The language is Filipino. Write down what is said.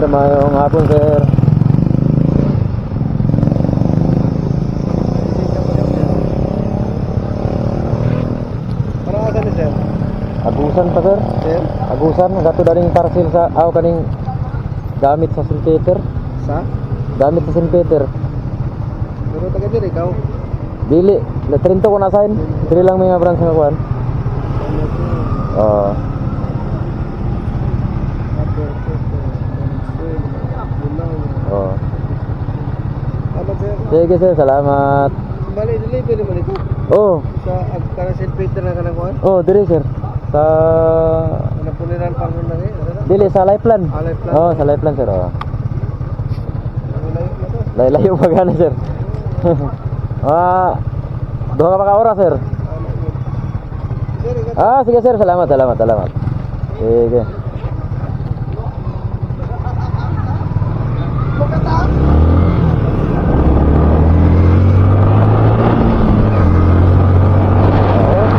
mayong hapon sir. Para asa ni sir? Agusan pa sir. Sir? Agusan, gato daling parcel sa kaning gamit sa St. Peter. Sa? Gamit sa St. Peter. Pero taga diri ikaw? Dili, Trinto ko na sign. Dili lang may nga branch nga kuan. Oo. Oo. Salamat sir. Sige sir, salamat. Bali, delivery naman ito. Oh, Sa agkara St. Peter na kanang kuhan? oh, diri sir. Sa Napuliran pa rin na rin. dili sa Lifeline. Ah, Lifeline. Oh, sa Lifeline sir. Oh. Layo na to. Layo pa gani sir. Duha ka pa ka oras sir. Sir, Sige sir, salamat. Sige.